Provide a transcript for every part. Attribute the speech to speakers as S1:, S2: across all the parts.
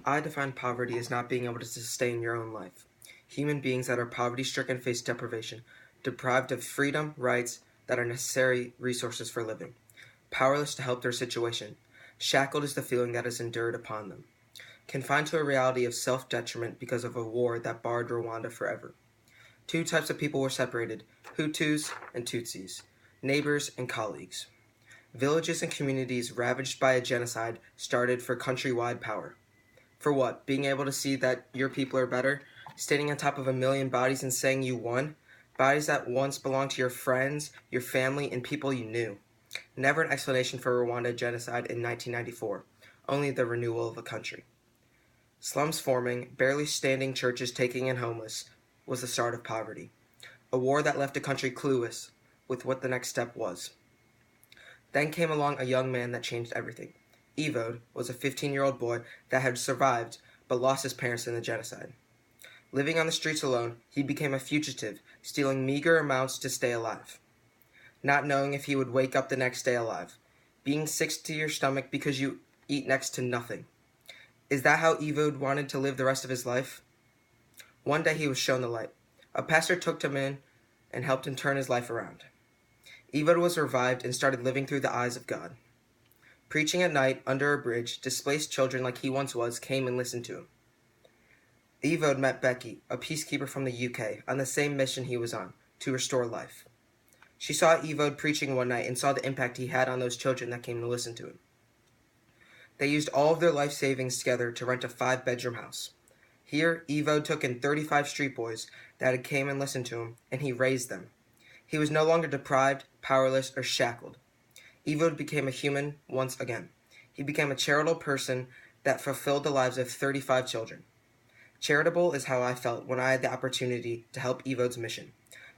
S1: I define poverty as not being able to sustain your own life. Human beings that are poverty-stricken face deprivation, deprived of freedom, rights that are necessary resources for living, powerless to help their situation. Shackled is the feeling that is endured upon them, confined to a reality of self-detriment because of a war that barred Rwanda forever. Two types of people were separated, Hutus and Tutsis, neighbors and colleagues. Villages and communities ravaged by a genocide started for countrywide power. For what? Being able to see that your people are better? Standing on top of a million bodies and saying you won? Bodies that once belonged to your friends, your family, and people you knew. Never an explanation for Rwanda genocide in 1994, only the renewal of a country. Slums forming, barely standing churches taking in homeless, was the start of poverty. A war that left a country clueless with what the next step was. Then came along a young man that changed everything. Evode was a 15-year-old boy that had survived but lost his parents in the genocide. Living on the streets alone, he became a fugitive, stealing meager amounts to stay alive. Not knowing if he would wake up the next day alive. Being sick to your stomach because you eat next to nothing. Is that how Evode wanted to live the rest of his life? One day he was shown the light. A pastor took him in and helped him turn his life around. Evode was revived and started living through the eyes of God. Preaching at night under a bridge, displaced children like he once was came and listened to him. Evode met Becky, a peacekeeper from the UK, on the same mission he was on, to restore life. She saw Evode preaching one night and saw the impact he had on those children that came to listen to him. They used all of their life savings together to rent a 5-bedroom house. Here, Evode took in 35 street boys that had came and listened to him, and he raised them. He was no longer deprived, powerless, or shackled. Evode became a human once again. He became a charitable person that fulfilled the lives of 35 children. Charitable is how I felt when I had the opportunity to help Evode's mission.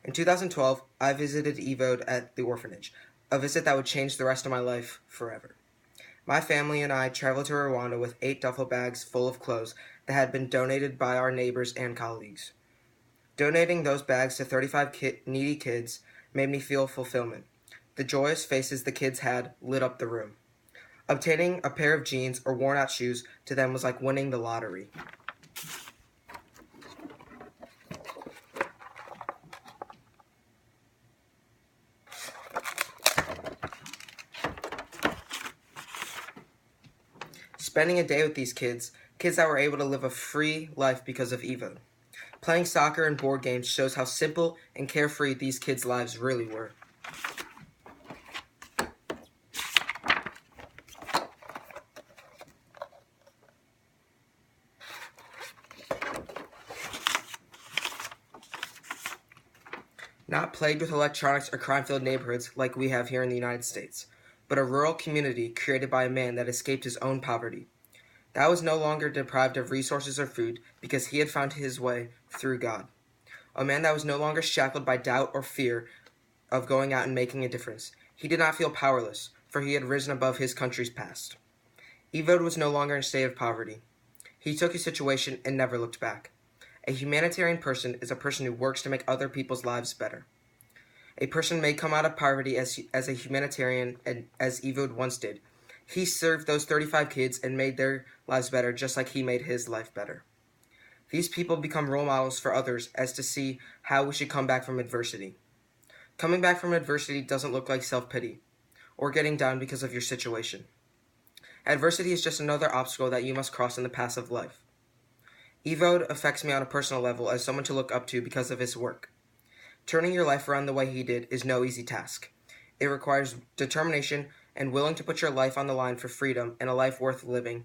S1: In 2012, I visited Evode at the orphanage, a visit that would change the rest of my life forever. My family and I traveled to Rwanda with 8 duffel bags full of clothes that had been donated by our neighbors and colleagues. Donating those bags to 35 needy kids made me feel fulfillment. The joyous faces the kids had lit up the room. Obtaining a pair of jeans or worn-out shoes to them was like winning the lottery. Spending a day with these kids that were able to live a free life because of Evode. Playing soccer and board games shows how simple and carefree these kids' lives really were. Not plagued with electronics or crime-filled neighborhoods like we have here in the United States, but a rural community created by a man that escaped his own poverty. That was no longer deprived of resources or food because he had found his way through God. A man that was no longer shackled by doubt or fear of going out and making a difference. He did not feel powerless, for he had risen above his country's past. Evode was no longer in a state of poverty. He took his situation and never looked back. A humanitarian person is a person who works to make other people's lives better. A person may come out of poverty as a humanitarian, and as Evode once did. He served those 35 kids and made their lives better just like he made his life better. These people become role models for others as to see how we should come back from adversity. Coming back from adversity doesn't look like self-pity or getting down because of your situation. Adversity is just another obstacle that you must cross in the path of life. Evode affects me on a personal level as someone to look up to because of his work. Turning your life around the way he did is no easy task. It requires determination and willing to put your life on the line for freedom and a life worth living